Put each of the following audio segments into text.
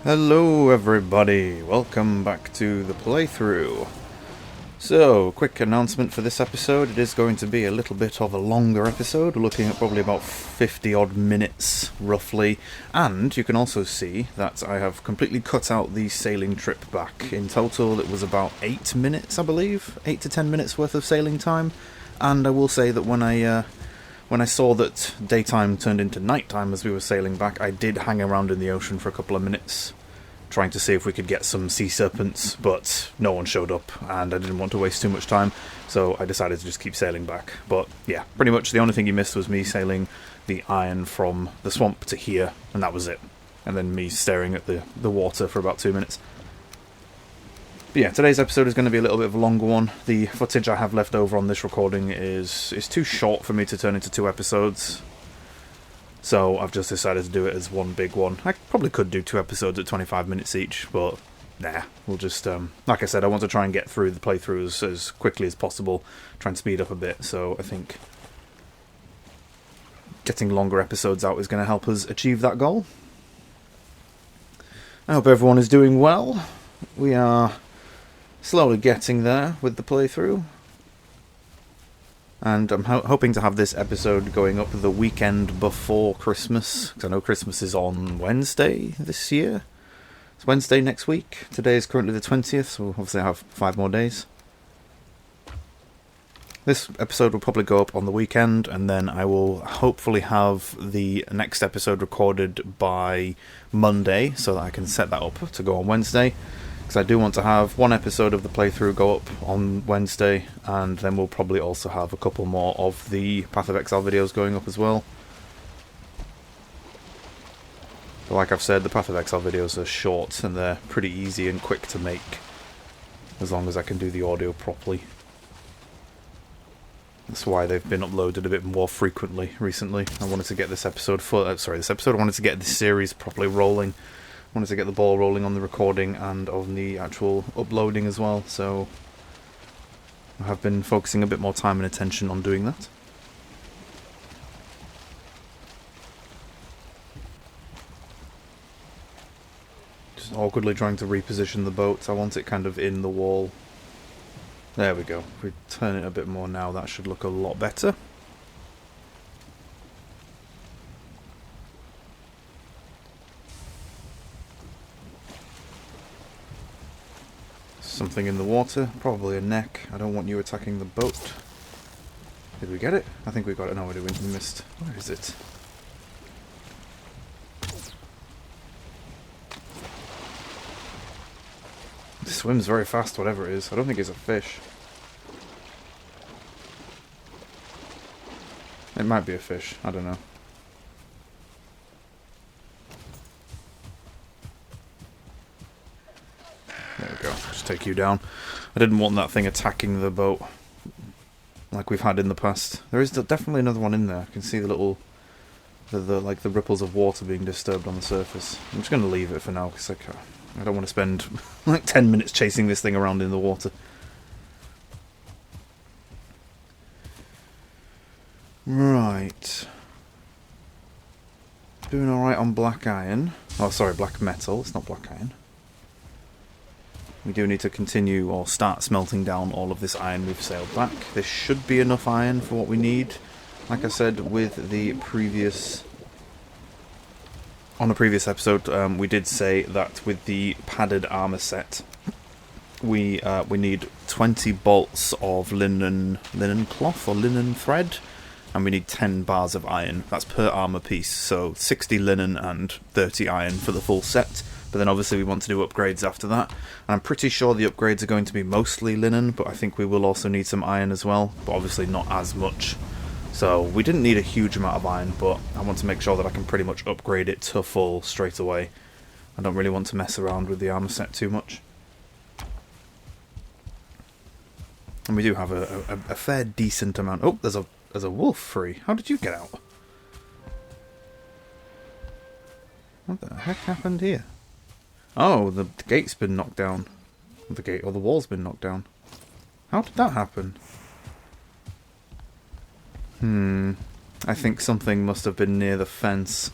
Hello everybody, welcome back to the playthrough. So, quick announcement for this episode. It is going to be a little bit of a longer episode. We're looking at probably about 50 odd minutes, roughly. And you can also see that I have completely cut out the sailing trip back. In total it was about 8 minutes, I believe. 8 to 10 minutes worth of sailing time. And I will say that when I saw that daytime turned into nighttime as we were sailing back, I did hang around in the ocean for a couple of minutes, trying to see if we could get some sea serpents, but no one showed up, and I didn't want to waste too much time, so I decided to just keep sailing back. But yeah, pretty much the only thing you missed was me sailing the iron from the swamp to here, and that was it. And then me staring at the water for about 2 minutes. But yeah, today's episode is going to be a little bit of a longer one. The footage I have left over on this recording is too short for me to turn into 2 episodes. So I've just decided to do it as one big one. I probably could do 2 episodes at 25 minutes each, but nah, we'll just, like I said, I want to try and get through the playthroughs as quickly as possible, try and speed up a bit, so I think getting longer episodes out is going to help us achieve that goal. I hope everyone is doing well. We are slowly getting there with the playthrough. And I'm hoping to have this episode going up the weekend before Christmas, because I know Christmas is on Wednesday this year. It's Wednesday next week. Today is currently the 20th, so obviously I have 5 more days. This episode will probably go up on the weekend, and then I will hopefully have the next episode recorded by Monday, so that I can set that up to go on Wednesday. Because I do want to have 1 episode of the playthrough go up on Wednesday, and then we'll probably also have a couple more of the Path of Exile videos going up as well. But like I've said, the Path of Exile videos are short, and they're pretty easy and quick to make, as long as I can do the audio properly. That's why they've been uploaded a bit more frequently recently. I wanted to get this episode I wanted to get this series properly rolling. Wanted to get the ball rolling on the recording and on the actual uploading as well, so I have been focusing a bit more time and attention on doing that. Just awkwardly trying to reposition the boat. I want it kind of in the wall. There we go. If we turn it a bit more now, that should look a lot better. Something in the water, probably a neck. I don't want you attacking the boat. Did we get it? I think we got it. No, we missed. Where is it? It swims very fast, whatever it is. I don't think it's a fish. It might be a fish. I don't know. There we go. Just take you down. I didn't want that thing attacking the boat like we've had in the past. There is definitely another one in there. I can see the little, like the ripples of water being disturbed on the surface. I'm just going to leave it for now because I don't want to spend like 10 minutes chasing this thing around in the water. Right. Doing alright on black iron. Oh, sorry, black metal. It's not black iron. We do need to continue or start smelting down all of this iron we've sailed back. There should be enough iron for what we need. Like I said with the previous... On the previous episode, we did say that with the padded armor set, we need 20 bolts of linen cloth or linen thread, and we need 10 bars of iron. That's per armor piece, so 60 linen and 30 iron for the full set. But then obviously we want to do upgrades after that. And I'm pretty sure the upgrades are going to be mostly linen, but I think we will also need some iron as well, but obviously not as much. So we didn't need a huge amount of iron, but I want to make sure that I can pretty much upgrade it to full straight away. I don't really want to mess around with the armor set too much. And we do have a fair decent amount. Oh, there's a wolf free. How did you get out? What the heck happened here? Oh, the gate's been knocked down. The gate or the wall's been knocked down. How did that happen? I think something must have been near the fence.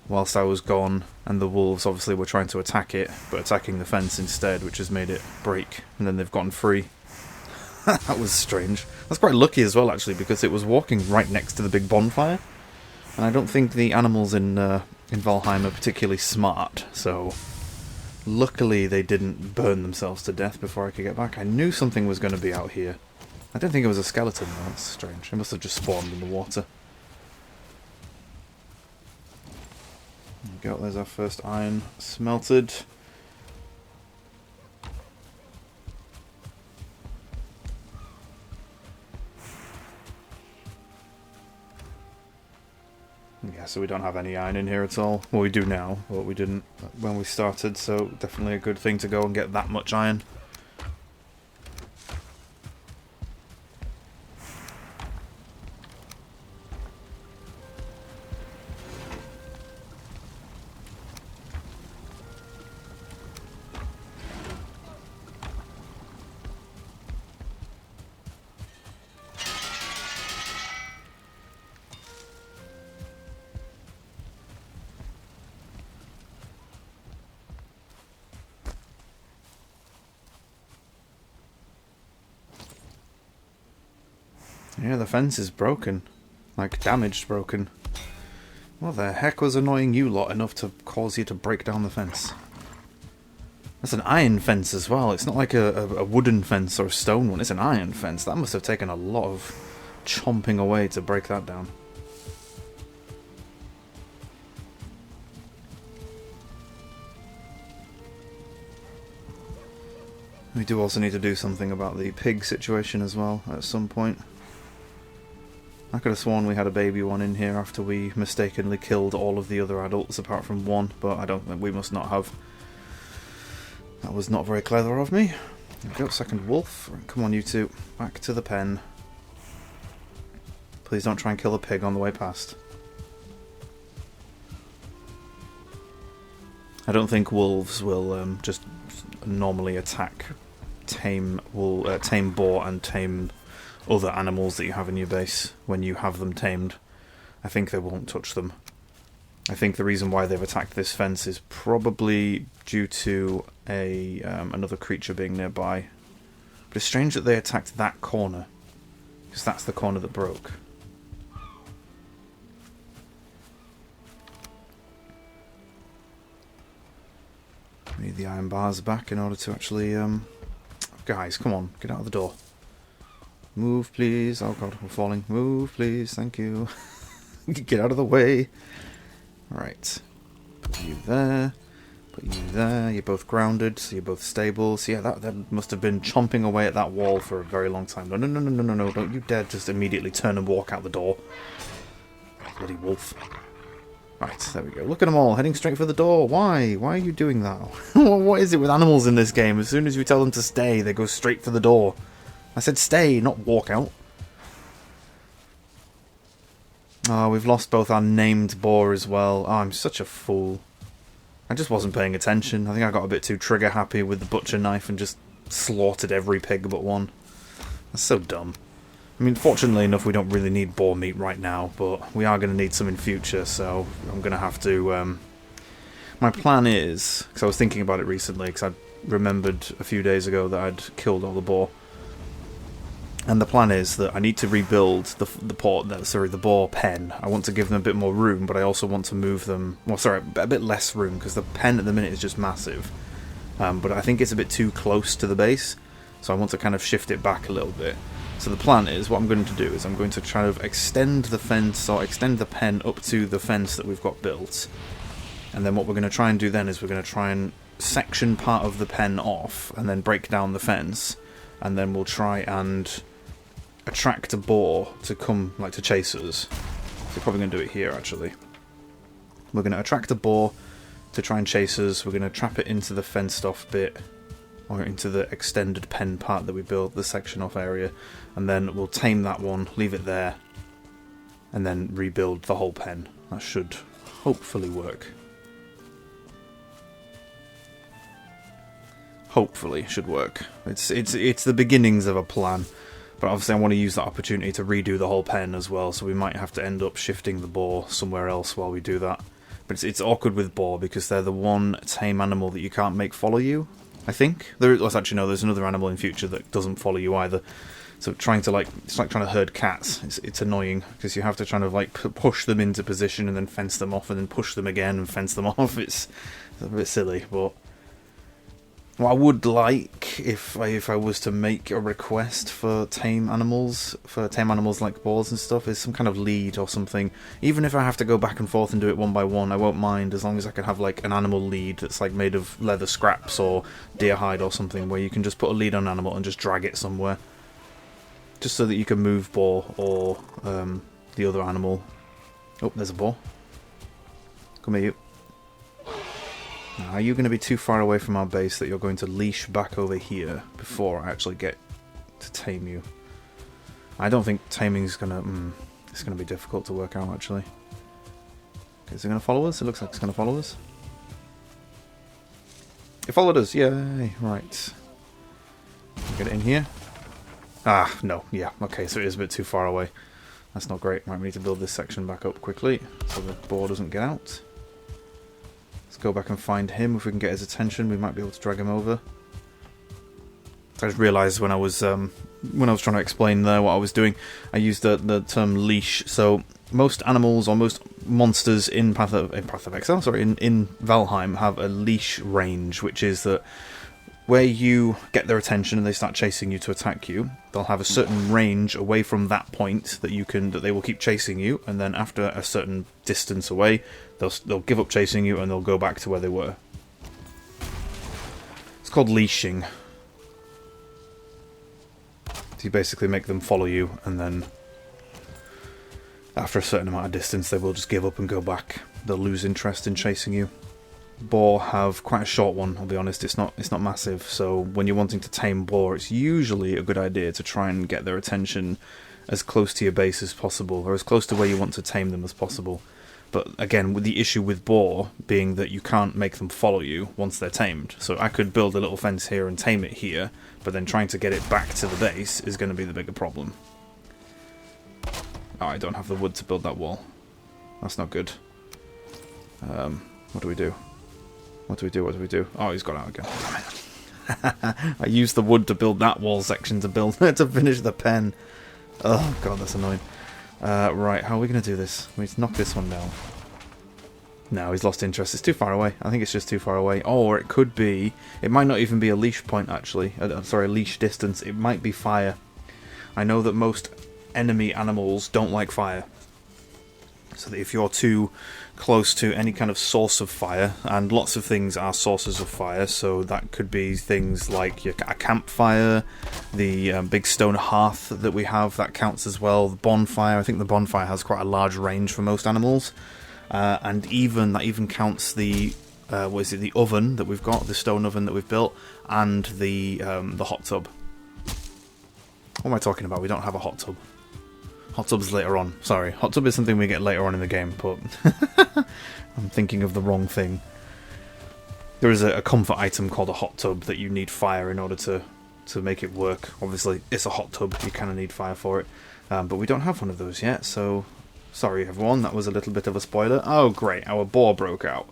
whilst I was gone, and the wolves obviously were trying to attack it, but attacking the fence instead, which has made it break, and then they've gotten free. That was strange. That's quite lucky as well, actually, because it was walking right next to the big bonfire, and I don't think the animals in Valheim are particularly smart, so luckily they didn't burn themselves to death before I could get back. I knew something was going to be out here. I don't think it was a skeleton, though. That's strange. It must have just spawned in the water. There we go, there's our first iron smelted. Yeah, so we don't have any iron in here at all. Well, we do now, but we didn't when we started, so definitely a good thing to go and get that much iron. Yeah, the fence is broken. Like, damaged broken. What the heck was annoying you lot enough to cause you to break down the fence? That's an iron fence as well. It's not like a wooden fence or a stone one. It's an iron fence. That must have taken a lot of chomping away to break that down. We do also need to do something about the pig situation as well at some point. I could have sworn we had a baby one in here after we mistakenly killed all of the other adults apart from one, but I don't think we must not have. That was not very clever of me. There we go, second wolf. Come on, you two. Back to the pen. Please don't try and kill a pig on the way past. I don't think wolves will just normally attack tame boar and tame other animals that you have in your base when you have them tamed. I think they won't touch them. I think the reason why they've attacked this fence is probably due to another creature being nearby. But it's strange that they attacked that corner, because that's the corner that broke. We need the iron bars back in order to actually... Guys, come on, get out of the door. Move, please. Oh god, we're falling. Move, please. Thank you. Get out of the way. Right. Put you there. Put you there. You're both grounded, so you're both stable. So yeah, that must have been chomping away at that wall for a very long time. No. Don't you dare just immediately turn and walk out the door. Bloody wolf. Right, there we go. Look at them all, heading straight for the door. Why? Why are you doing that? What is it with animals in this game? As soon as you tell them to stay, they go straight for the door. I said stay, not walk out. Oh, we've lost both our named boar as well. Oh, I'm such a fool. I just wasn't paying attention. I think I got a bit too trigger happy with the butcher knife and just slaughtered every pig but one. That's so dumb. I mean, fortunately enough, we don't really need boar meat right now, but we are going to need some in future, so I'm going to have to... My plan is, because I was thinking about it recently, because I remembered a few days ago that I'd killed all the boar. And the plan is that I need to rebuild the boar pen. I want to give them a bit more room, but I also want to move them... Well, sorry, a bit less room, because the pen at the minute is just massive. But I think it's a bit too close to the base, so I want to kind of shift it back a little bit. So the plan is, what I'm going to do is I'm going to try to extend the fence, or extend the pen up to the fence that we've got built. And then what we're going to try and do then is we're going to try and section part of the pen off, and then break down the fence. And then we'll try and attract a boar to come, like, to chase us. So we're probably going to do it here, actually. We're going to attract a boar to try and chase us. We're going to trap it into the fenced off bit, or into the extended pen part that we built, the section off area, and then we'll tame that one, leave it there, and then rebuild the whole pen. That should hopefully work. Hopefully should work. It's the beginnings of a plan. But obviously I want to use that opportunity to redo the whole pen as well, so we might have to end up shifting the boar somewhere else while we do that. But it's awkward with boar because they're the one tame animal that you can't make follow you, I think. There's actually, no, there's another animal in future that doesn't follow you either. So trying to, like, it's like trying to herd cats. It's annoying because you have to kind of, like, push them into position and then fence them off and then push them again and fence them off. It's a bit silly, but what I would like, if I was to make a request for tame animals like boars and stuff, is some kind of lead or something. Even if I have to go back and forth and do it one by one, I won't mind, as long as I can have, like, an animal lead that's, like, made of leather scraps or deer hide or something, where you can just put a lead on an animal and just drag it somewhere. Just so that you can move boar or the other animal. Oh, there's a boar. Come here, you. Now, are you going to be too far away from our base that you're going to leash back over here before I actually get to tame you? I don't think taming's going to... it's going to be difficult to work out, actually. Okay, is it going to follow us? It looks like it's going to follow us. It followed us! Yay! Right. Get it in here. Ah, no, yeah, okay, so it is a bit too far away. That's not great. Right, we need to build this section back up quickly so the boar doesn't get out. Let's go back and find him. If we can get his attention, we might be able to drag him over. I just realised when I was trying to explain there what I was doing, I used the term leash. So most animals or most monsters in Path of Exile, sorry, in Valheim have a leash range, which is that where you get their attention and they start chasing you to attack you, they'll have a certain range away from that point that they will keep chasing you, and then after a certain distance away, they'll give up chasing you and they'll go back to where they were. It's called leashing. So you basically make them follow you, and then after a certain amount of distance, they will just give up and go back. They'll lose interest in chasing you. Boar have quite a short one, I'll be honest. It's not massive, so when you're wanting to tame boar, it's usually a good idea to try and get their attention as close to your base as possible, or as close to where you want to tame them as possible. But again, with the issue with boar being that you can't make them follow you once they're tamed. So I could build a little fence here and tame it here, but then trying to get it back to the base is going to be the bigger problem. Oh, I don't have the wood to build that wall. That's not good. What do we do? What do we do? What do we do? Oh, he's got out again. Damn it. I used the wood to build that wall section to finish the pen. Oh, God, that's annoying. Right, how are we going to do this? We need to knock this one down. No, he's lost interest. It's too far away. I think it's just too far away. Or it could be... It might not even be a leash point, actually. Sorry, leash distance. It might be fire. I know that most enemy animals don't like fire. So that if you're too close to any kind of source of fire, and lots of things are sources of fire, so that could be things like a campfire, the big stone hearth that we have, that counts as well, the bonfire. I think the bonfire has quite a large range for most animals, and that even counts the the oven that we've got, the stone oven that we've built, and the hot tub. What am I talking about? We don't have a hot tub. Hot tub's later on. Sorry, hot tub is something we get later on in the game, but I'm thinking of the wrong thing. There is a comfort item called a hot tub that you need fire in order to make it work. Obviously, it's a hot tub, you kind of need fire for it. But we don't have one of those yet, so sorry everyone, that was a little bit of a spoiler. Oh great, our boar broke out.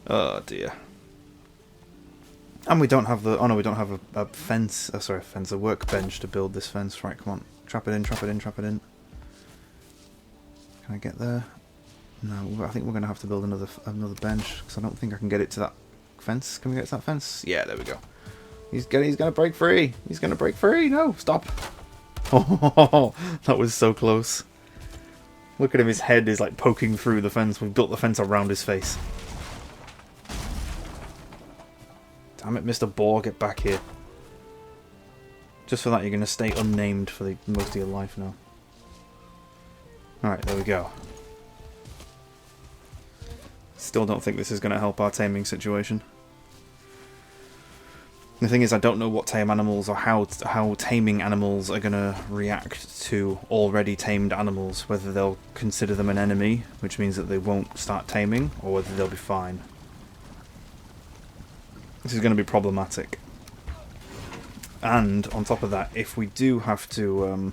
Oh dear. And we don't have the... Oh no, we don't have a fence... sorry, a fence, a workbench to build this fence. Right, come on. Trap it in, trap it in, trap it in. Can I get there? No, I think we're going to have to build another bench, because I don't think I can get it to that fence. Can we get to that fence? Yeah, there we go. He's going to break free. He's going to break free. No, stop. Oh, that was so close. Look at him, his head is like poking through the fence. We've built the fence around his face. Damn it, Mr. Boar, get back here. Just for that, you're going to stay unnamed for the most of your life now. Alright, there we go. Still don't think this is going to help our taming situation. The thing is, I don't know what tame animals or how taming animals are going to react to already tamed animals. Whether they'll consider them an enemy, which means that they won't start taming, or whether they'll be fine. This is going to be problematic. And on top of that, if we do have to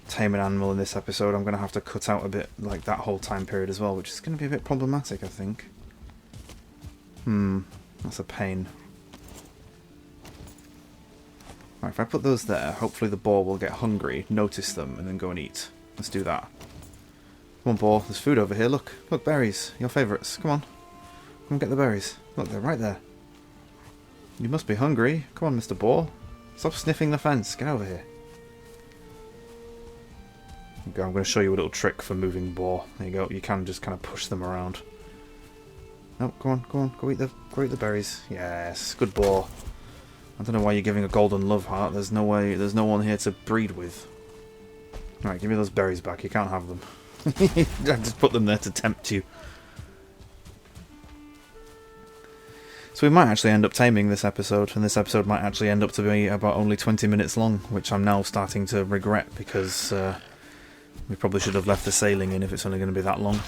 tame an animal in this episode, I'm going to have to cut out a bit, like, that whole time period as well, which is going to be a bit problematic, I think. That's a pain. Right, if I put those there, hopefully the boar will get hungry, notice them, and then go and eat. Let's do that. Come on, boar, there's food over here, look. Look, berries, your favourites. Come on. Come and get the berries. Look, they're right there. You must be hungry. Come on, Mr. Boar. Stop sniffing the fence. Get over here. Okay, I'm going to show you a little trick for moving boar. There you go. You can just kind of push them around. Oh, go on, go on. Go eat the berries. Yes, good boar. I don't know why you're giving a golden love heart. There's no way. There's no one here to breed with. Right, give me those berries back. You can't have them. I just put them there to tempt you. So we might actually end up taming this episode, and this episode might actually end up to be about only 20 minutes long, which I'm now starting to regret because we probably should have left the sailing in if it's only going to be that long.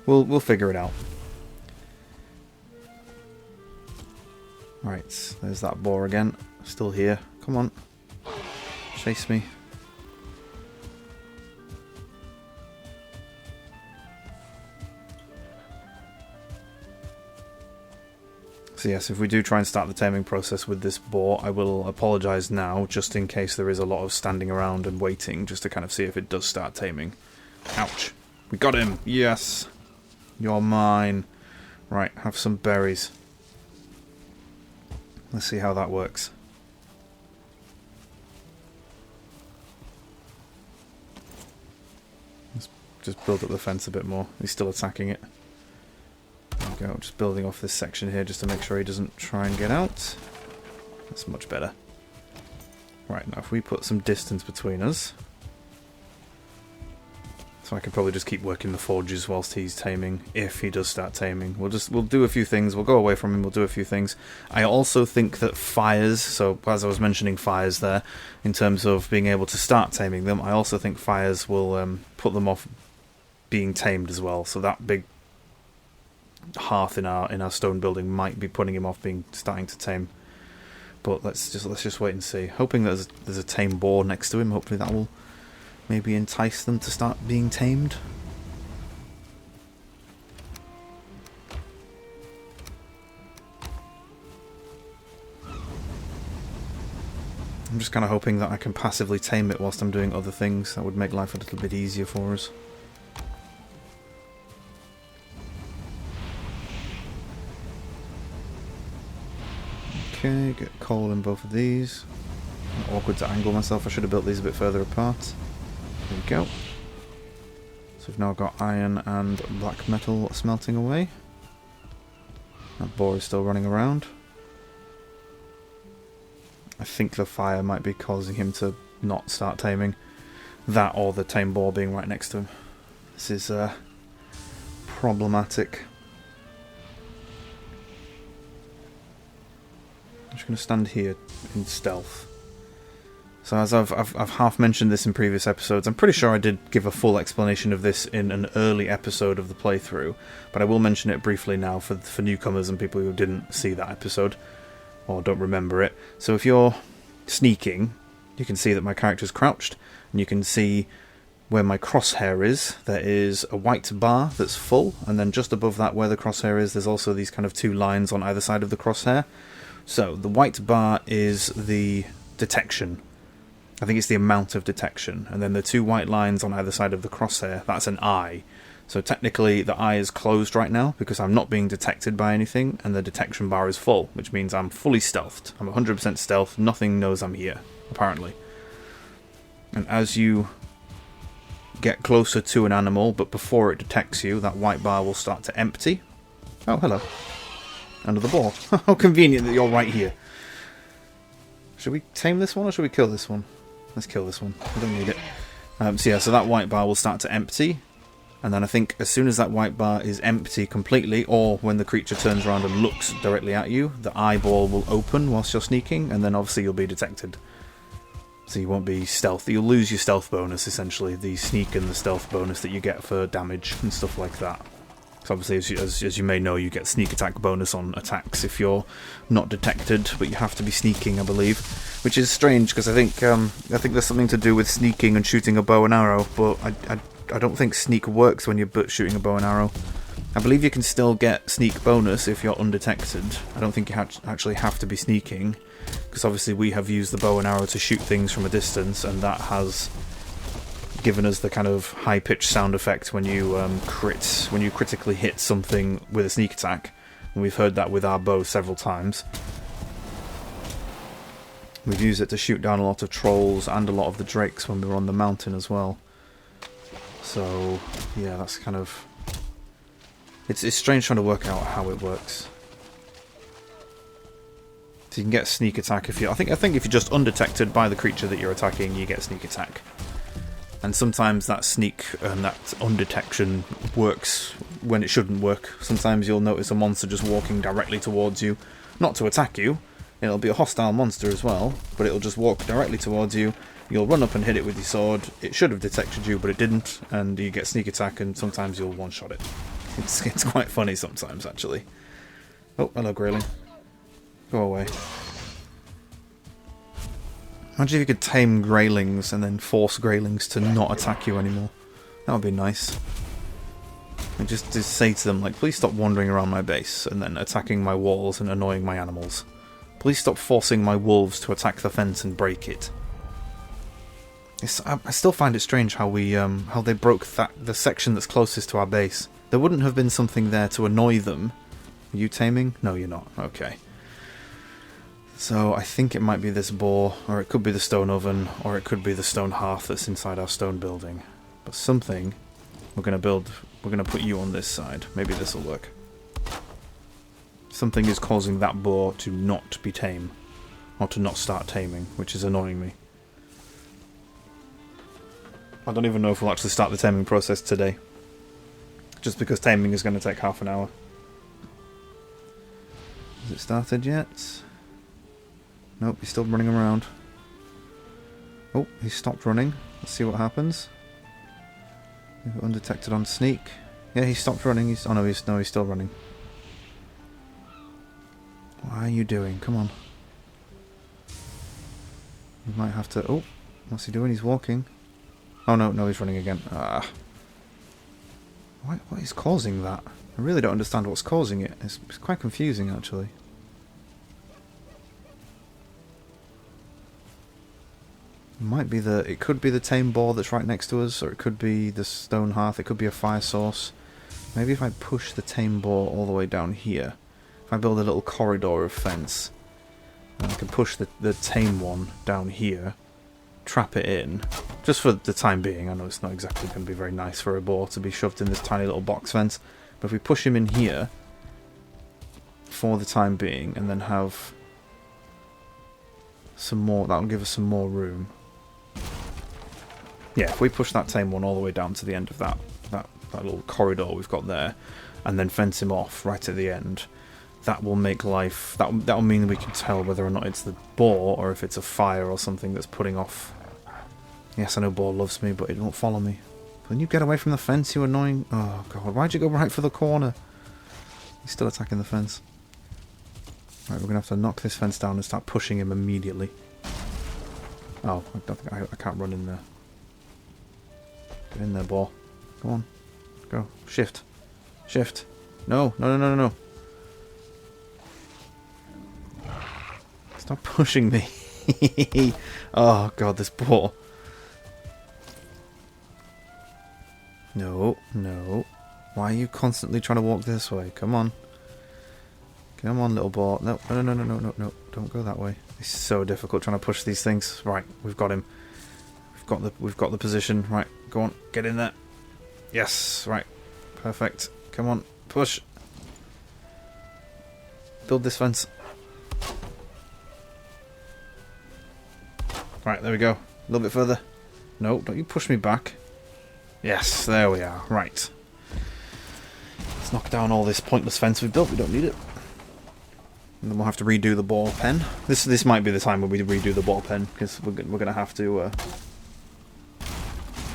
We'll figure it out. Right, there's that boar again. Still here. Come on. Chase me. So yes, if we do try and start the taming process with this boar, I will apologise now, just in case there is a lot of standing around and waiting, just to kind of see if it does start taming. Ouch. We got him! Yes! You're mine. Right, have some berries. Let's see how that works. Let's just build up the fence a bit more. He's still attacking it. There we go, just building off this section here just to make sure he doesn't try and get out. That's much better. Right, now if we put some distance between us, so I can probably just keep working the forges whilst he's taming, if he does start taming. We'll do a few things, we'll go away from him, we'll do a few things. I also think that fires, so as I was mentioning fires there, in terms of being able to start taming them, I also think fires will put them off being tamed as well. So that big hearth in our stone building might be putting him off starting to tame. But let's just wait and see. Hoping that there's a tame boar next to him. Hopefully that will maybe entice them to start being tamed. I'm just kind of hoping that I can passively tame it whilst I'm doing other things. That would make life a little bit easier for us. Okay, get coal in both of these. Awkward to angle myself, I should have built these a bit further apart. There we go. So we've now got iron and black metal smelting away. That boar is still running around. I think the fire might be causing him to not start taming. That or the tame boar being right next to him. This is problematic. I'm just going to stand here in stealth. So as I've half mentioned this in previous episodes, I'm pretty sure I did give a full explanation of this in an early episode of the playthrough, but I will mention it briefly now for newcomers and people who didn't see that episode, or don't remember it. So if you're sneaking, you can see that my character's crouched, and you can see where my crosshair is. There is a white bar that's full, and then just above that where the crosshair is, there's also these kind of two lines on either side of the crosshair. So the white bar is the detection. I think it's the amount of detection. And then the two white lines on either side of the crosshair, that's an eye. So technically the eye is closed right now because I'm not being detected by anything, and the detection bar is full, which means I'm fully stealthed. I'm 100% stealth, nothing knows I'm here, apparently. And as you get closer to an animal, but before it detects you, that white bar will start to empty. Oh, hello. Under the boar. How convenient that you're right here. Should we tame this one or should we kill this one? Let's kill this one. I don't need it. So that white bar will start to empty. And then I think as soon as that white bar is empty completely, or when the creature turns around and looks directly at you, the eyeball will open whilst you're sneaking, and then obviously you'll be detected. So you won't be stealth. You'll lose your stealth bonus, essentially. The sneak and the stealth bonus that you get for damage and stuff like that. So obviously, as you may know, you get sneak attack bonus on attacks if you're not detected, but you have to be sneaking, I believe. Which is strange, because I think there's something to do with sneaking and shooting a bow and arrow, but I don't think sneak works when you're shooting a bow and arrow. I believe you can still get sneak bonus if you're undetected. I don't think you actually have to be sneaking, because obviously we have used the bow and arrow to shoot things from a distance, and that has given us the kind of high-pitched sound effect when you critically hit something with a sneak attack. And we've heard that with our bow several times. We've used it to shoot down a lot of trolls and a lot of the drakes when we were on the mountain as well. So yeah, that's kind of... It's strange trying to work out how it works. So you can get sneak attack if you... I think if you're just undetected by the creature that you're attacking, you get sneak attack. And sometimes that sneak and that undetection works when it shouldn't work. Sometimes you'll notice a monster just walking directly towards you, not to attack you. It'll be a hostile monster as well, but it'll just walk directly towards you. You'll run up and hit it with your sword. It should have detected you, but it didn't, and you get sneak attack, and sometimes you'll one-shot it. It's quite funny sometimes, actually. Oh, hello, Grayling. Go away. Imagine if you could tame Greylings and then force Greylings to not attack you anymore. That would be nice. And just say to them, like, please stop wandering around my base and then attacking my walls and annoying my animals. Please stop forcing my wolves to attack the fence and break it. I still find it strange how how they broke the section that's closest to our base. There wouldn't have been something there to annoy them. Are you taming? No, you're not. Okay. So I think it might be this boar, or it could be the stone oven, or it could be the stone hearth that's inside our stone building. But something we're going to build. We're going to put you on this side. Maybe this will work. Something is causing that boar to not be tame, or to not start taming, which is annoying me. I don't even know if we'll actually start the taming process today. Just because taming is going to take half an hour. Has it started yet? Nope, he's still running around. Oh, he stopped running. Let's see what happens. Undetected on sneak. Yeah, he stopped running. Oh no, he's still running. What are you doing? Come on. You might have to... Oh, what's he doing? He's walking. Oh no, he's running again. Ah. What is causing that? I really don't understand what's causing it. It's quite confusing, actually. It could be the tame boar that's right next to us, or it could be the stone hearth, it could be a fire source. Maybe if I push the tame boar all the way down here, if I build a little corridor of fence, and I can push the tame one down here, trap it in, just for the time being. I know it's not exactly going to be very nice for a boar to be shoved in this tiny little box fence, but if we push him in here for the time being, and then have some more, that'll give us some more room. Yeah, if we push that tame one all the way down to the end of that little corridor we've got there, and then fence him off right at the end, that will make life... That'll mean we can tell whether or not it's the boar, or if it's a fire or something that's putting off... Yes, I know boar loves me, but it won't follow me. Can you get away from the fence, you annoying... Oh, God, why'd you go right for the corner? He's still attacking the fence. Right, we're going to have to knock this fence down and start pushing him immediately. Oh, I don't think I can't run in there. Get in there, boar. Come on. Go. Shift. Shift. No. Stop pushing me. Oh, God, this boar. No. Why are you constantly trying to walk this way? Come on. Come on, little boar. No. Don't go that way. It's so difficult trying to push these things. Right, we've got him. We've got the position. Right, go on, get in there. Yes, right. Perfect. Come on, push. Build this fence. Right, there we go. A little bit further. No, don't you push me back. Yes, there we are. Right. Let's knock down all this pointless fence we've built. We don't need it. And then we'll have to redo the ball pen. This might be the time when we redo the ball pen, because we're going to have to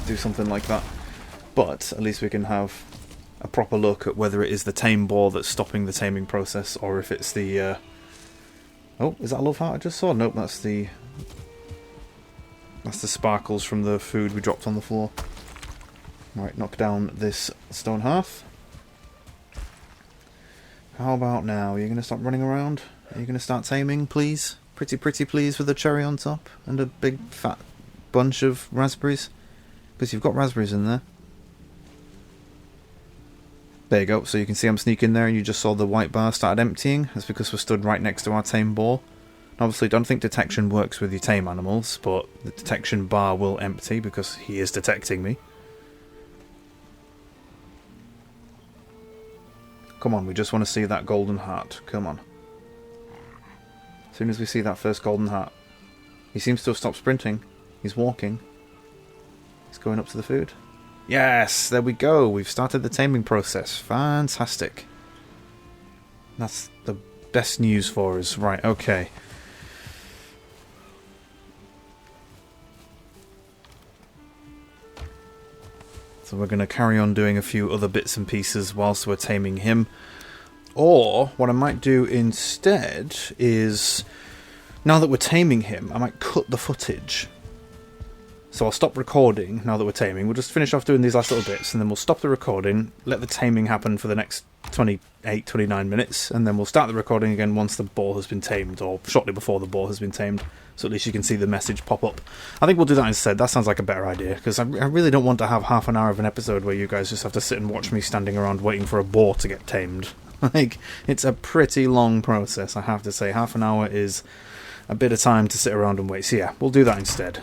do something like that. But at least we can have a proper look at whether it is the tame boar that's stopping the taming process, or if it's the... Oh, is that a love heart I just saw? Nope, that's the sparkles from the food we dropped on the floor. Right, knock down this stone hearth. How about now? Are you going to stop running around? Are you going to start taming, please? Pretty please, with a cherry on top and a big fat bunch of raspberries. Because you've got raspberries in there. There you go. So you can see I'm sneaking there and you just saw the white bar started emptying. That's because we're stood right next to our tame boar. Obviously, don't think detection works with your tame animals, but the detection bar will empty because he is detecting me. Come on, we just want to see that golden heart. Come on. As soon as we see that first golden heart. He seems to have stopped sprinting. He's walking. He's going up to the food. Yes, there we go. We've started the taming process. Fantastic. That's the best news for us. Right, okay. So we're going to carry on doing a few other bits and pieces whilst we're taming him. Or, what I might do instead is, now that we're taming him, I might cut the footage. So I'll stop recording now that we're taming. We'll just finish off doing these last little bits, and then we'll stop the recording, let the taming happen for the next 28, 29 minutes, and then we'll start the recording again once the boar has been tamed, or shortly before the boar has been tamed, so at least you can see the message pop up. I think we'll do that instead. That sounds like a better idea, because I really don't want to have half an hour of an episode where you guys just have to sit and watch me standing around waiting for a boar to get tamed. Like, it's a pretty long process, I have to say. Half an hour is a bit of time to sit around and wait. So yeah, we'll do that instead.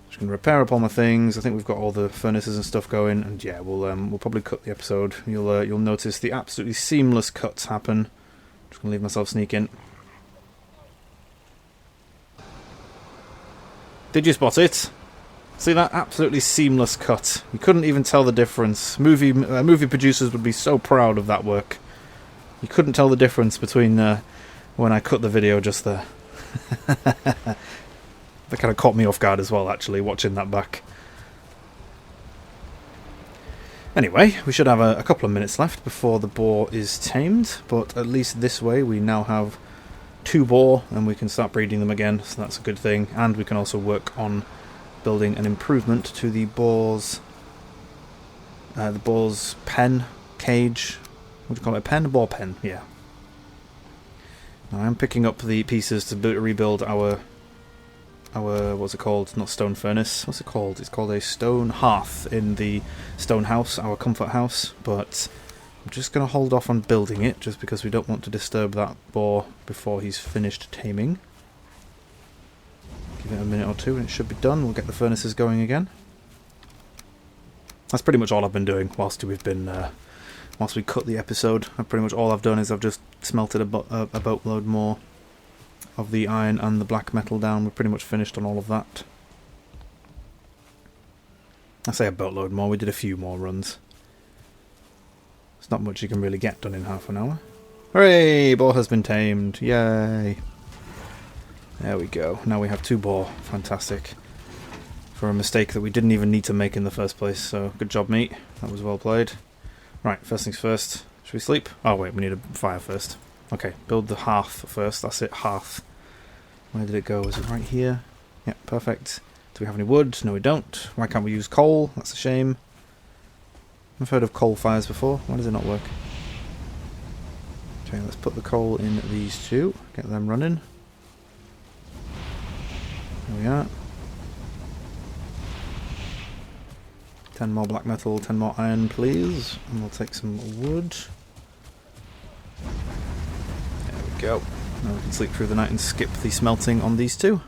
Just going to repair up all my things. I think we've got all the furnaces and stuff going, and yeah, we'll probably cut the episode. You'll notice the absolutely seamless cuts happen. Just going to leave myself sneaking. Did you spot it? See that absolutely seamless cut? You couldn't even tell the difference. Movie producers would be so proud of that work. You couldn't tell the difference between when I cut the video just there. That kind of caught me off guard as well, actually, watching that back. Anyway, we should have a couple of minutes left before the boar is tamed, but at least this way we now have 2 boar and we can start breeding them again, so that's a good thing. And we can also work on building an improvement to the boar's pen, cage. What do you call it? A pen? A boar pen, yeah. Now I'm picking up the pieces to rebuild our what's it called? Not stone furnace. What's it called? It's called a stone hearth in the stone house, our comfort house. But I'm just going to hold off on building it, just because we don't want to disturb that boar before he's finished taming. Give it a minute or two and it should be done. We'll get the furnaces going again. That's pretty much all I've been doing whilst we cut the episode. Pretty much all I've done is I've just smelted a boatload more of the iron and the black metal down. We're pretty much finished on all of that. I say a boatload more, we did a few more runs. It's not much you can really get done in half an hour. Hooray! Boar has been tamed. Yay! There we go. Now we have 2 boar. Fantastic. For a mistake that we didn't even need to make in the first place, so good job, mate. That was well played. Right, first things first. Should we sleep? Oh wait, we need a fire first. Okay, build the hearth first. That's it, hearth. Where did it go? Is it right here? Yeah, perfect. Do we have any wood? No, we don't. Why can't we use coal? That's a shame. I've heard of coal fires before. Why does it not work? Okay, let's put the coal in these 2. Get them running. There we are. 10 more black metal, 10 more iron, please. And we'll take some wood. There we go. Now we can sleep through the night and skip the smelting on these 2.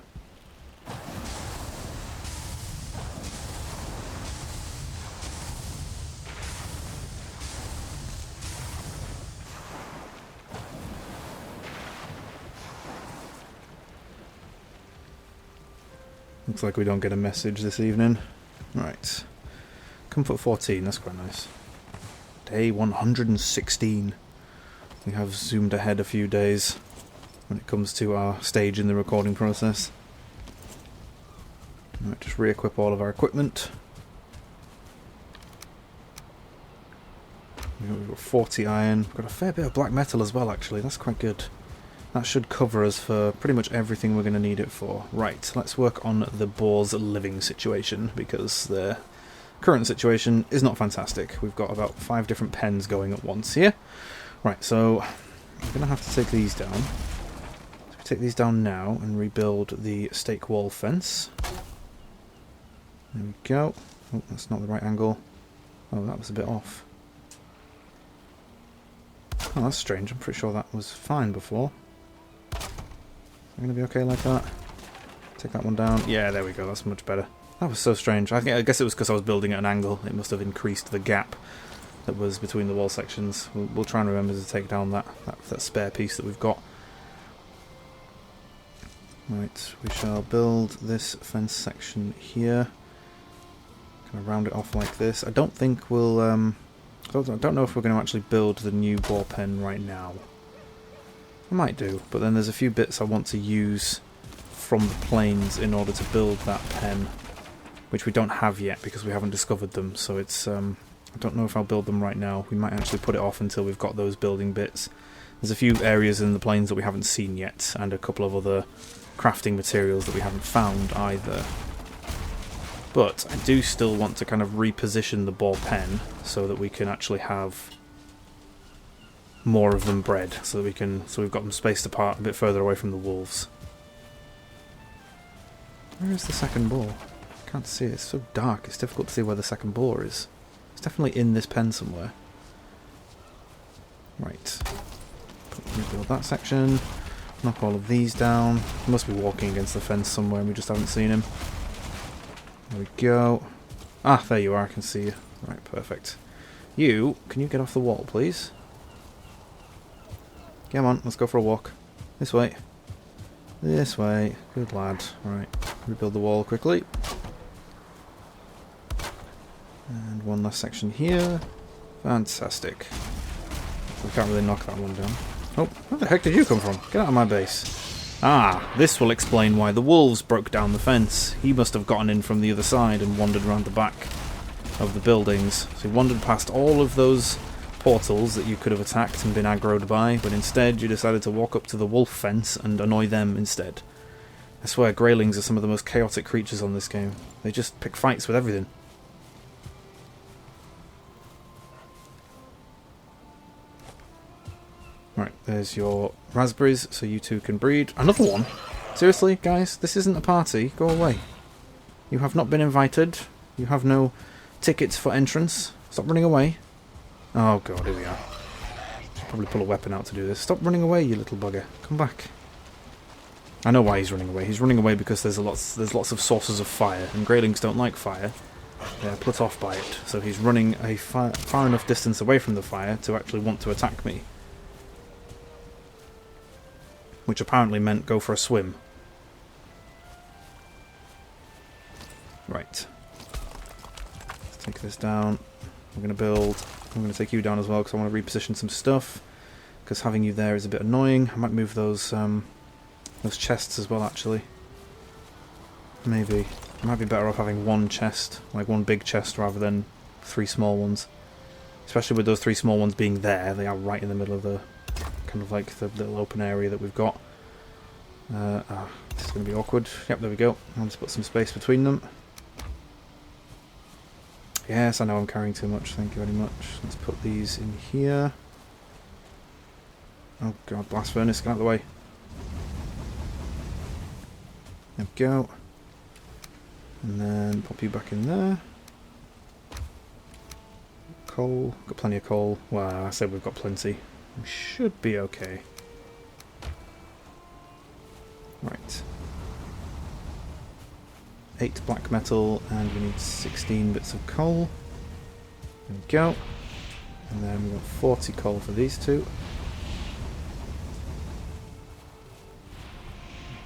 Looks like we don't get a message this evening. Right. Comfort 14, that's quite nice. Day 116. We have zoomed ahead a few days when it comes to our stage in the recording process. Right, just re-equip all of our equipment. We've got 40 iron. We've got a fair bit of black metal as well, actually. That's quite good. That should cover us for pretty much everything we're going to need it for. Right, let's work on the boar's living situation, because the current situation is not fantastic. We've got about 5 different pens going at once here. Right, so I'm going to have to take these down. So we take these down now and rebuild the stake wall fence. There we go. Oh, that's not the right angle. Oh, that was a bit off. Oh, that's strange. I'm pretty sure that was fine before. Am I going to be okay like that? Take that one down. Yeah, there we go. That's much better. That was so strange. I guess it was because I was building at an angle. It must have increased the gap that was between the wall sections. We'll try and remember to take down that spare piece that we've got. Right, we shall build this fence section here. Kind of round it off like this. I don't think we'll... I don't know if we're going to actually build the new boar pen right now. I might do, but then there's a few bits I want to use from the plains in order to build that pen, which we don't have yet because we haven't discovered them, so it's I don't know if I'll build them right now. We might actually put it off until we've got those building bits. There's a few areas in the plains that we haven't seen yet, and a couple of other crafting materials that we haven't found either. But I do still want to kind of reposition the boar pen so that we can actually have more of them bred, so we've got them spaced apart a bit further away from the wolves. Where is the second boar? I can't see it. It's so dark. It's difficult to see where the second boar is. It's definitely in this pen somewhere. Right. Rebuild that section. Knock all of these down. He must be walking against the fence somewhere and we just haven't seen him. There we go. Ah, there you are. I can see you. Right, perfect. You, can you get off the wall, please? Come on, let's go for a walk. This way. This way. Good lad. Right, rebuild the wall quickly. And one last section here. Fantastic. We can't really knock that one down. Oh, where the heck did you come from? Get out of my base. Ah, this will explain why the wolves broke down the fence. He must have gotten in from the other side and wandered around the back of the buildings. So he wandered past all of those portals that you could have attacked and been aggroed by, but instead you decided to walk up to the wolf fence and annoy them instead. I swear, greylings are some of the most chaotic creatures on this game. They just pick fights with everything. Right, there's your raspberries, so you two can breed. Another one? Seriously, guys? This isn't a party. Go away. You have not been invited. You have no tickets for entrance. Stop running away. Oh god, here we are. Should probably pull a weapon out to do this. Stop running away, you little bugger. Come back. I know why he's running away. He's running away because there's lots of sources of fire, and greylings don't like fire. They're put off by it. So he's running a far enough distance away from the fire to actually want to attack me. Which apparently meant go for a swim. Right. Let's take this down. I'm going to build... I'm going to take you down as well because I want to reposition some stuff. Because having you there is a bit annoying. I might move those chests as well, actually. Maybe. I might be better off having one chest, like one big chest, rather than 3 small ones. Especially with those 3 small ones being there. They are right in the middle of the... kind of like the little open area that we've got. This is going to be awkward. Yep, there we go. I'll just put some space between them. Yes, I know I'm carrying too much. Thank you very much. Let's put these in here. Oh god, blast furnace, get out of the way. There we go. And then pop you back in there. Coal. Got plenty of coal. Well, I said we've got plenty. We should be okay. Right. 8 black metal, and we need 16 bits of coal. There we go. And then we've got 40 coal for these two.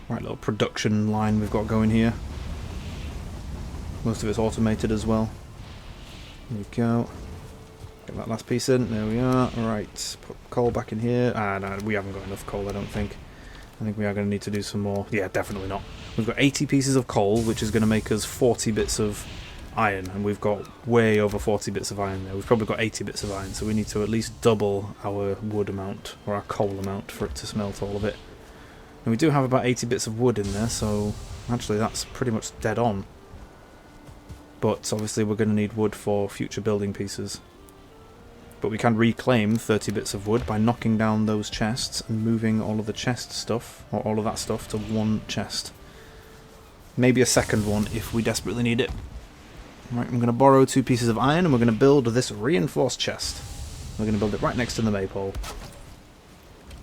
Right, little production line we've got going here. Most of it's automated as well. There we go. Get that last piece in. There we are. Right, put coal back in here. Ah, no, we haven't got enough coal, I don't think. I think we are going to need to do some more. Yeah, definitely not. We've got 80 pieces of coal, which is going to make us 40 bits of iron, and we've got way over 40 bits of iron there. We've probably got 80 bits of iron, so we need to at least double our wood amount, or our coal amount, for it to smelt all of it. And we do have about 80 bits of wood in there, so actually that's pretty much dead on. But obviously we're going to need wood for future building pieces. But we can reclaim 30 bits of wood by knocking down those chests and moving all of the chest stuff, or all of that stuff, to one chest. Maybe a second one if we desperately need it. Right, I'm going to borrow 2 pieces of iron and we're going to build this reinforced chest. We're going to build it right next to the maypole.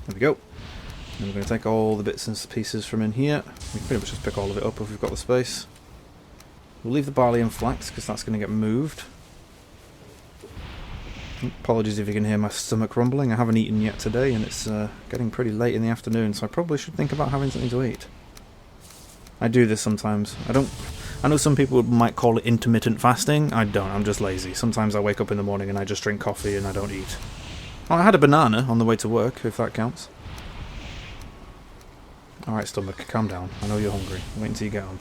There we go. And we're going to take all the bits and pieces from in here. We can pretty much just pick all of it up if we've got the space. We'll leave the barley and flax because that's going to get moved. Apologies if you can hear my stomach rumbling. I haven't eaten yet today and it's getting pretty late in the afternoon, so I probably should think about having something to eat. I do this sometimes. I know some people might call it intermittent fasting. I don't. I'm just lazy. Sometimes I wake up in the morning and I just drink coffee and I don't eat. Well, I had a banana on the way to work, if that counts. Alright, stomach, calm down. I know you're hungry. Wait until you get home.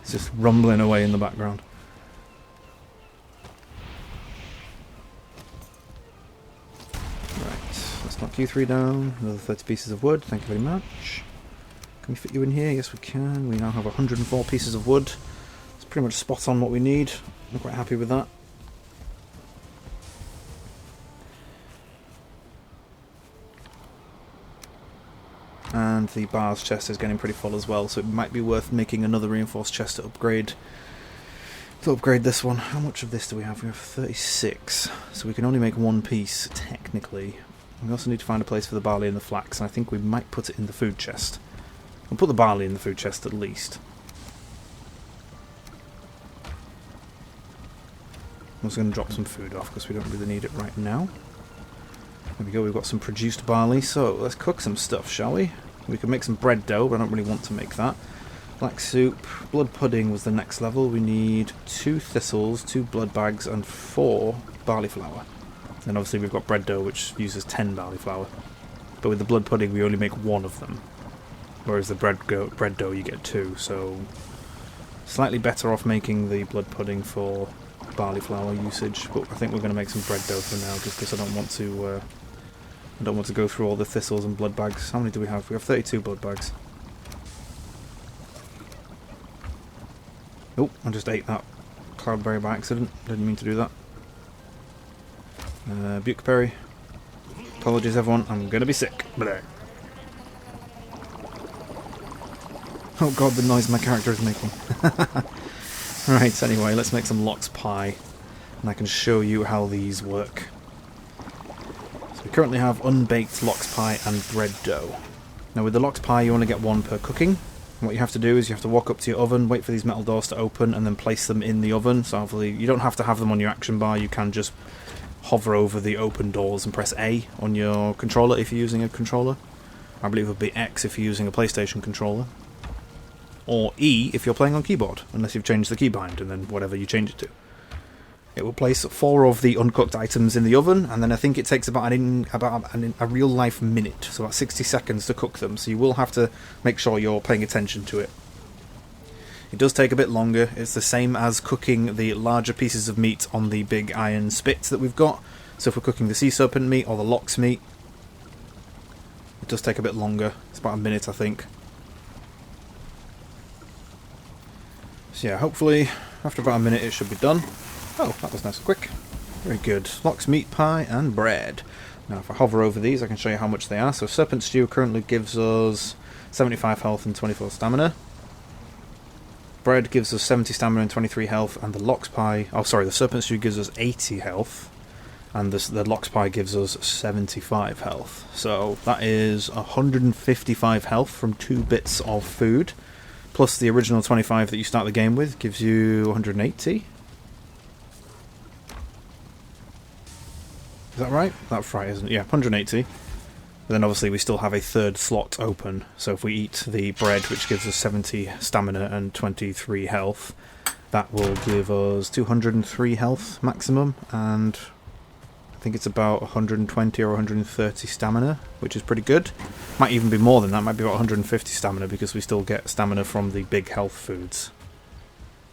It's just rumbling away in the background. Right, let's knock you 3 down. Another 30 pieces of wood. Thank you very much. Can we fit you in here? Yes, we can. We now have 104 pieces of wood. It's pretty much spot on what we need. I'm quite happy with that. And the bars chest is getting pretty full as well, so it might be worth making another reinforced chest to upgrade this one. How much of this do we have? We have 36, so we can only make 1 piece, technically. We also need to find a place for the barley and the flax, and I think we might put it in the food chest. We'll put the barley in the food chest at least. I'm also going to drop some food off because we don't really need it right now. There we go, we've got some produced barley, so let's cook some stuff, shall we? We can make some bread dough, but I don't really want to make that. Black soup, blood pudding was the next level. We need 2 thistles, 2 blood bags, and 4 barley flour. And obviously we've got bread dough, which uses 10 barley flour. But with the blood pudding, we only make 1 of them. Whereas the bread dough, you get 2, so slightly better off making the blood pudding for barley flour usage. But I think we're going to make some bread dough for now, just because I don't want to go through all the thistles and blood bags. How many do we have? We have 32 blood bags. Oh, I just ate that cloudberry by accident. Didn't mean to do that. Bukeberry. Apologies, everyone. I'm going to be sick. Blah. Oh god, the noise my character is making. Right, anyway, let's make some lox pie. And I can show you how these work. So we currently have unbaked lox pie and bread dough. Now with the lox pie, you only get 1 per cooking. And what you have to do is you have to walk up to your oven, wait for these metal doors to open, and then place them in the oven. So hopefully you don't have to have them on your action bar, you can just hover over the open doors and press A on your controller if you're using a controller. I believe it would be X if you're using a PlayStation controller. Or E if you're playing on keyboard, unless you've changed the keybind and then whatever you change it to. It will place 4 of the uncooked items in the oven, and then I think it takes about a real life minute, so about 60 seconds to cook them, so you will have to make sure you're paying attention to it. It does take a bit longer. It's the same as cooking the larger pieces of meat on the big iron spits that we've got. So if we're cooking the sea serpent meat or the lox meat, it does take a bit longer. It's about a minute, I think. So yeah, hopefully after about a minute it should be done. Oh, that was nice and quick. Very good. Lox meat pie and bread. Now if I hover over these I can show you how much they are. So serpent stew currently gives us 75 health and 24 stamina. Bread gives us 70 stamina and 23 health, and the lox pie... Oh, sorry, the serpent stew gives us 80 health, and the lox pie gives us 75 health. So that is 155 health from 2 bits of food, plus the original 25 that you start the game with gives you 180. Is that right? That's right, isn't it? Yeah, 180. But then obviously we still have a 3rd slot open, so if we eat the bread, which gives us 70 stamina and 23 health, that will give us 203 health maximum, and I think it's about 120 or 130 stamina, which is pretty good. Might even be more than that, might be about 150 stamina, because we still get stamina from the big health foods.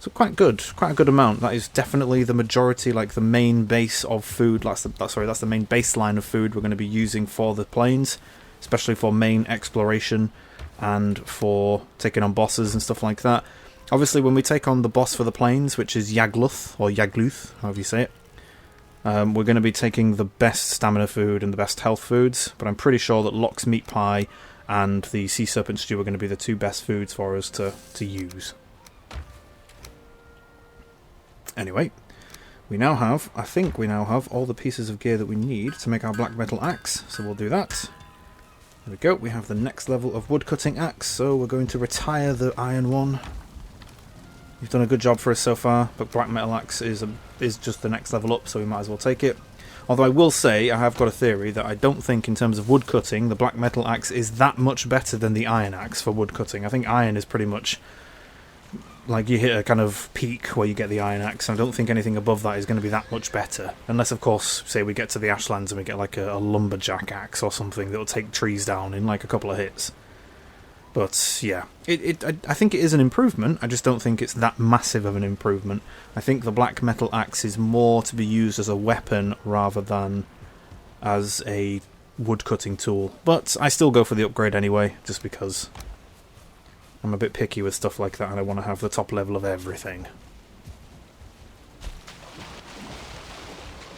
So quite a good amount. That is definitely the majority, like the main base of food. That's the main baseline of food we're going to be using for the plains, especially for main exploration and for taking on bosses and stuff like that. Obviously, when we take on the boss for the plains, which is Yagluth, or Yagluth, however you say it, we're going to be taking the best stamina food and the best health foods, but I'm pretty sure that Locke's meat pie and the sea serpent stew are going to be the two best foods for us to use. Anyway, I think we now have all the pieces of gear that we need to make our black metal axe, so we'll do that. There we go, we have the next level of woodcutting axe, so we're going to retire the iron one. You've done a good job for us so far, but black metal axe is just the next level up, so we might as well take it. Although I will say, I have got a theory that I don't think in terms of woodcutting, the black metal axe is that much better than the iron axe for woodcutting. I think iron is pretty much like you hit a kind of peak where you get the iron axe, and I don't think anything above that is going to be that much better. Unless, of course, say we get to the Ashlands and we get like a lumberjack axe or something that will take trees down in like a couple of hits. But yeah, I think it is an improvement. I just don't think it's that massive of an improvement. I think the black metal axe is more to be used as a weapon rather than as a woodcutting tool. But I still go for the upgrade anyway, just because I'm a bit picky with stuff like that and I want to have the top level of everything.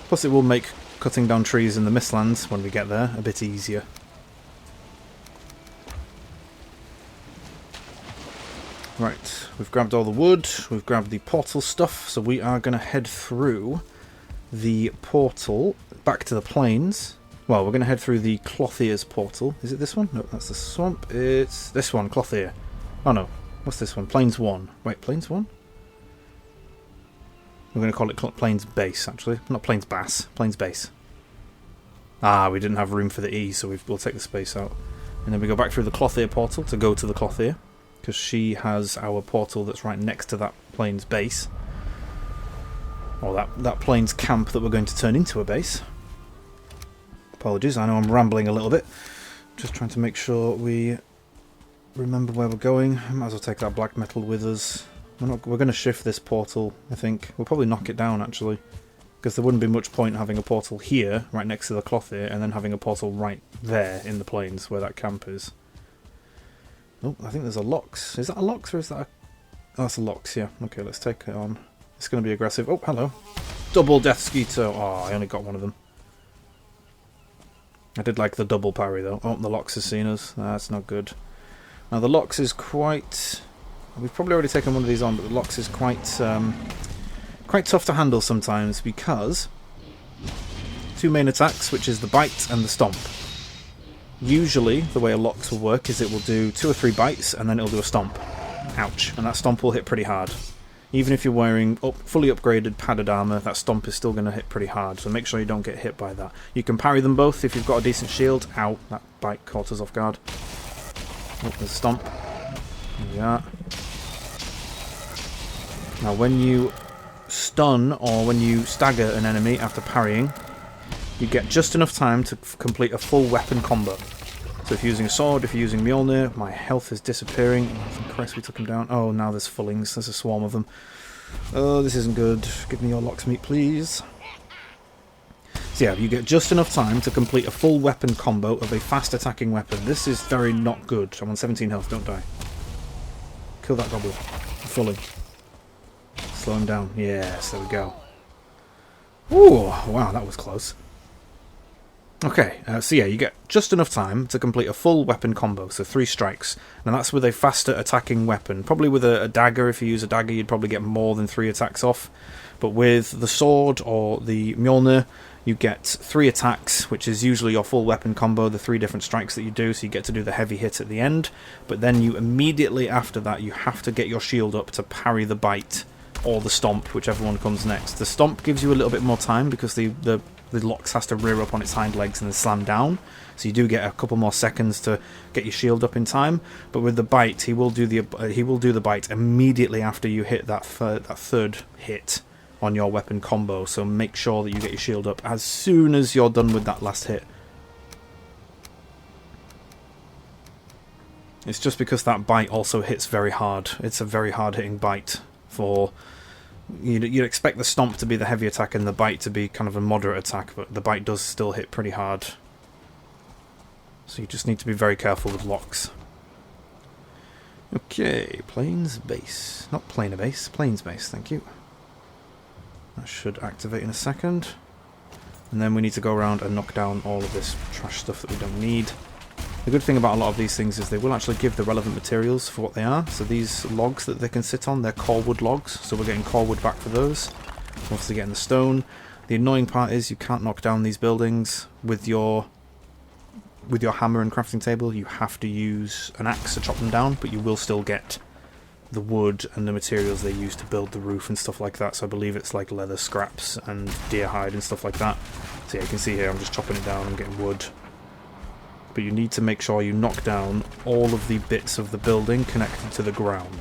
Plus it will make cutting down trees in the Mistlands when we get there a bit easier. Right, we've grabbed all the wood, we've grabbed the portal stuff, so we are going to head through the portal back to the plains. Well, we're going to head through the Clothier's portal. Is it this one? No, that's the swamp. It's this one, Clothier. Oh no, what's this one? Plains 1. Wait, Plains 1? We're going to call it Plains Base, actually. Not Plains Bass, Plains Base. Ah, we didn't have room for the E, so we'll take the space out. And then we go back through the Clothier portal to go to the Clothier, because she has our portal that's right next to that Plains Base. Or that Plains camp that we're going to turn into a base. Apologies, I know I'm rambling a little bit. Just trying to make sure we remember where we're going. I might as well take that black metal with us. We're going to shift this portal, I think. We'll probably knock it down, actually. Because there wouldn't be much point having a portal here, right next to the Clothier, and then having a portal right there in the plains where that camp is. Oh, I think there's a Lox. Is that a Lox or is that a... Oh, that's a Lox, yeah. Okay, let's take it on. It's going to be aggressive. Oh, hello. Double Death Skeeter. Oh, I only got one of them. I did like the double parry, though. Oh, the Lox has seen us. That's not good. Now, the Lox is quite... We've probably already taken one of these on, but the Lox is quite tough to handle sometimes because two main attacks, which is the bite and the stomp. Usually, the way a Lox will work is it will do 2 or 3 bites and then it'll do a stomp. Ouch. And that stomp will hit pretty hard. Even if you're wearing fully upgraded padded armour, that stomp is still going to hit pretty hard, so make sure you don't get hit by that. You can parry them both if you've got a decent shield. Ow, that bite caught us off guard. Oh, there's a stomp. There we are. Now, when you stun or when you stagger an enemy after parrying, you get just enough time to complete a full weapon combo. So if you're using a sword, if you're using Mjolnir, my health is disappearing. Oh, thank Christ we took him down. Oh, now there's fullings. There's a swarm of them. Oh, this isn't good. Give me your Lox meat, please. So yeah, you get just enough time to complete a full weapon combo of a fast attacking weapon. This is very not good. I'm on 17 health, don't die. Kill that goblin. Fully. Slow him down. Yes, there we go. Ooh, wow, that was close. Okay, so yeah, you get just enough time to complete a full weapon combo, so 3 strikes. And that's with a faster attacking weapon. Probably with a dagger, if you use a dagger, you'd probably get more than 3 attacks off. But with the sword or the Mjolnir, you get 3 attacks, which is usually your full weapon combo, the 3 different strikes that you do, so you get to do the heavy hit at the end. But then you immediately after that, you have to get your shield up to parry the bite or the stomp, whichever one comes next. The stomp gives you a little bit more time because the Lox has to rear up on its hind legs and then slam down, so you do get a couple more seconds to get your shield up in time. But with the bite, he will do the bite immediately after you hit that third hit on your weapon combo. So make sure that you get your shield up as soon as you're done with that last hit. It's just because that bite also hits very hard. It's a very hard hitting bite for... You'd expect the stomp to be the heavy attack and the bite to be kind of a moderate attack, but the bite does still hit pretty hard. So you just need to be very careful with locks. Okay, Plains Base. Not Planar Base, Plains Base, thank you. That should activate in a second. And then we need to go around and knock down all of this trash stuff that we don't need. The good thing about a lot of these things is they will actually give the relevant materials for what they are. So these logs that they can sit on, they're core wood logs, so we're getting core wood back for those. We're obviously getting the stone. The annoying part is you can't knock down these buildings with your hammer and crafting table. You have to use an axe to chop them down, but you will still get the wood and the materials they use to build the roof and stuff like that. So I believe it's like leather scraps and deer hide and stuff like that. So yeah, you can see here I'm just chopping it down and getting wood. But you need to make sure you knock down all of the bits of the building connected to the ground.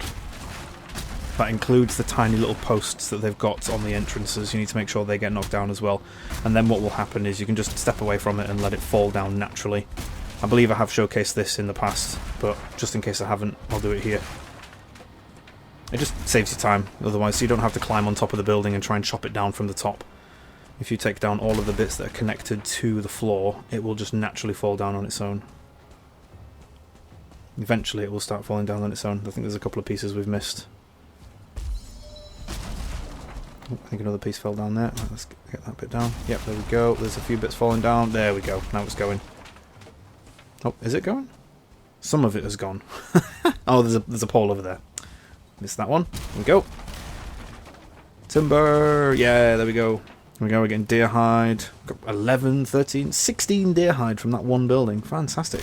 That includes the tiny little posts that they've got on the entrances. You need to make sure they get knocked down as well. And then what will happen is you can just step away from it and let it fall down naturally. I believe I have showcased this in the past, but just in case I haven't, I'll do it here. It just saves you time, otherwise, so you don't have to climb on top of the building and try and chop it down from the top. If you take down all of the bits that are connected to the floor, it will just naturally fall down on its own. Eventually it will start falling down on its own. I think there's a couple of pieces we've missed. Oh, I think another piece fell down there. Right, let's get that bit down. Yep, there we go. There's a few bits falling down. There we go. Now it's going. Oh, is it going? Some of it has gone. Oh, there's a pole over there. Missed that one. There we go. Timber! Yeah, there we go. There we go, we're getting deer hide. Got 11, 13, 16 deer hide from that one building. Fantastic.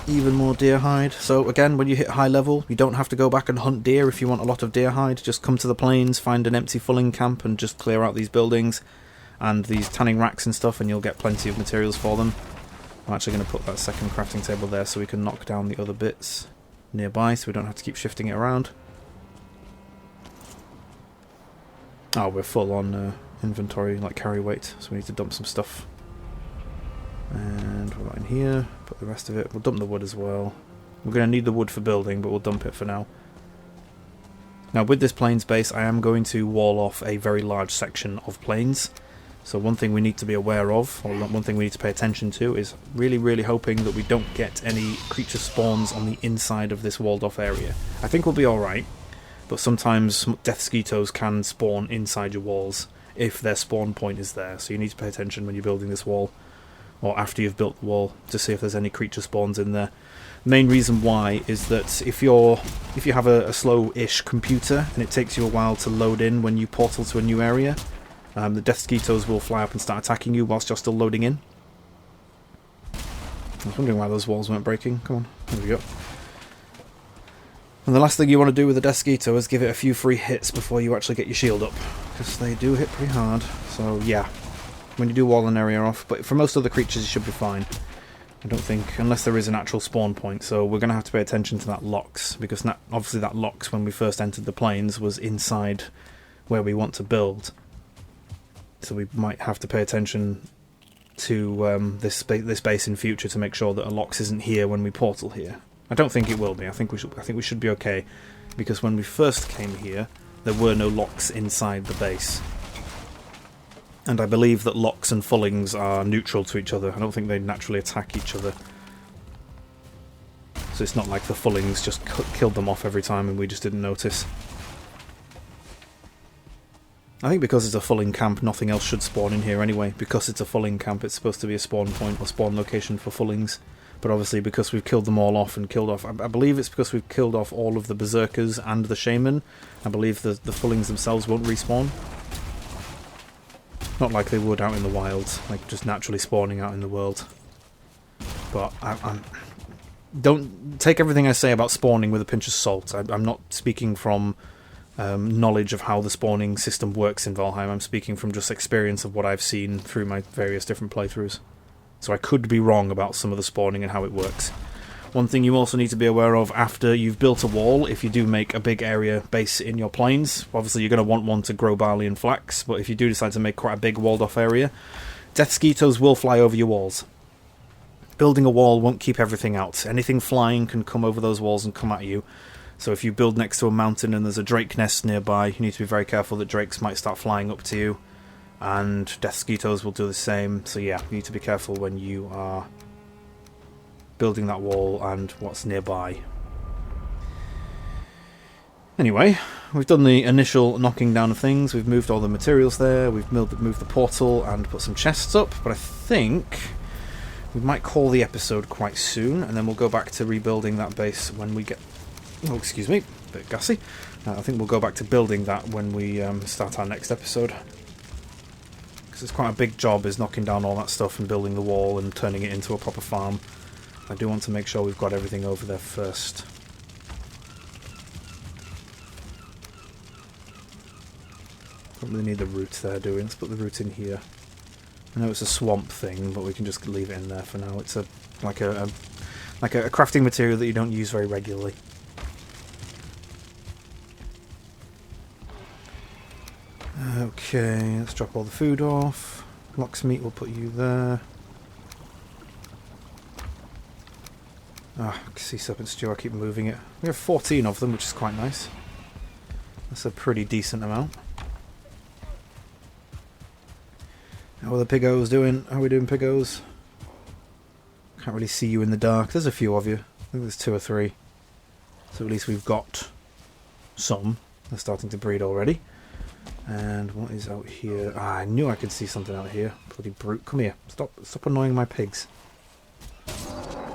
Even more deer hide. So again, when you hit high level, you don't have to go back and hunt deer if you want a lot of deer hide. Just come to the plains, find an empty fulling camp and just clear out these buildings and these tanning racks and stuff, and you'll get plenty of materials for them. I'm actually going to put that second crafting table there so we can knock down the other bits nearby, so we don't have to keep shifting it around. Oh, we're full on inventory, like carry weight, so we need to dump some stuff. And we're right in here, put the rest of it. We'll dump the wood as well. We're going to need the wood for building, but we'll dump it for now. Now with this plains base, I am going to wall off a very large section of plains. So one thing we need to be aware of, or one thing we need to pay attention to, is really hoping that we don't get any creature spawns on the inside of this walled off area. I think we'll be alright, but sometimes death skeetos can spawn inside your walls if their spawn point is there. So you need to pay attention when you're building this wall, or after you've built the wall, to see if there's any creature spawns in there. Main reason why is that if you have a slow-ish computer and it takes you a while to load in when you portal to a new area, the death skeetos will fly up and start attacking you whilst you're still loading in. I was wondering why those walls weren't breaking. Come on, there we go. And the last thing you want to do with the death skeeto is give it a few free hits before you actually get your shield up, because they do hit pretty hard. So yeah, when you do wall an area off, but for most other creatures you should be fine. I don't think, unless there is an actual spawn point, so we're going to have to pay attention to that locks, because obviously that locks when we first entered the plains was inside where we want to build. So we might have to pay attention to this base in future to make sure that a locks isn't here when we portal here. I don't think it will be. I think we should be okay, because when we first came here, there were no locks inside the base. And I believe that locks and fullings are neutral to each other. I don't think they naturally attack each other. So it's not like the fullings just killed them off every time and we just didn't notice. I think because it's a fulling camp, nothing else should spawn in here anyway. Because it's a fulling camp, it's supposed to be a spawn point or spawn location for fullings. But obviously because we've killed them all off and killed off... I believe it's because we've killed off all of the berserkers and the shaman. I believe the fullings themselves won't respawn. Not like they would out in the wild, like just naturally spawning out in the world. But don't take everything I say about spawning with a pinch of salt. I'm not speaking from knowledge of how the spawning system works in Valheim. I'm speaking from just experience of what I've seen through my various different playthroughs. So I could be wrong about some of the spawning and how it works. One thing you also need to be aware of after you've built a wall, if you do make a big area base in your plains, obviously you're going to want one to grow barley and flax, but if you do decide to make quite a big walled off area, death skeetos will fly over your walls. Building a wall won't keep everything out. Anything flying can come over those walls and come at you. So if you build next to a mountain and there's a drake nest nearby, you need to be very careful that drakes might start flying up to you. And death skeeters will do the same. So yeah, you need to be careful when you are building that wall and what's nearby. Anyway, we've done the initial knocking down of things. We've moved all the materials there. We've moved the portal and put some chests up. But I think we might call the episode quite soon, and then we'll go back to rebuilding that base when we get... Oh, excuse me, a bit gassy. I think we'll go back to building that when we start our next episode. Because it's quite a big job, is knocking down all that stuff and building the wall and turning it into a proper farm. I do want to make sure we've got everything over there first. Probably need the roots there doing. Let's put the root in here. I know it's a swamp thing, but we can just leave it in there for now. It's like a crafting material that you don't use very regularly. Okay, let's drop all the food off. Locksmeat, we'll put you there. Ah, sea serpent stew, I keep moving it. We have 14 of them, which is quite nice. That's a pretty decent amount. How are the piggos doing? How are we doing, piggos? Can't really see you in the dark. There's a few of you. I think there's 2 or 3. So at least we've got some. They're starting to breed already. And what is out here? Ah, I knew I could see something out here. Bloody brute. Come here. Stop annoying my pigs.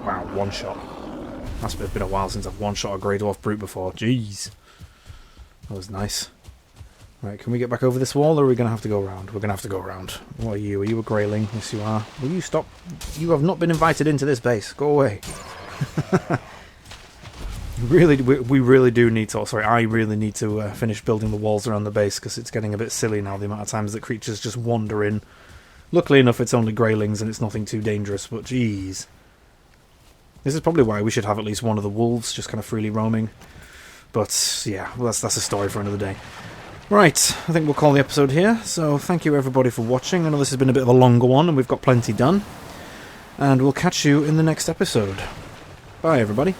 Wow, one shot. Must have been a while since I've one-shot a grey dwarf brute before. Jeez. That was nice. Right, can we get back over this wall, or are we going to have to go around? We're going to have to go around. What are you? Are you a greyling? Yes, you are. Will you stop? You have not been invited into this base. Go away. we really do need to... Sorry, I really need to finish building the walls around the base, because it's getting a bit silly now, the amount of times that creatures just wander in. Luckily enough, it's only greylings, and it's nothing too dangerous, but jeez. This is probably why we should have at least one of the wolves just kind of freely roaming. But, yeah, well, that's a story for another day. Right, I think we'll call the episode here. So thank you everybody for watching. I know this has been a bit of a longer one and we've got plenty done. And we'll catch you in the next episode. Bye everybody.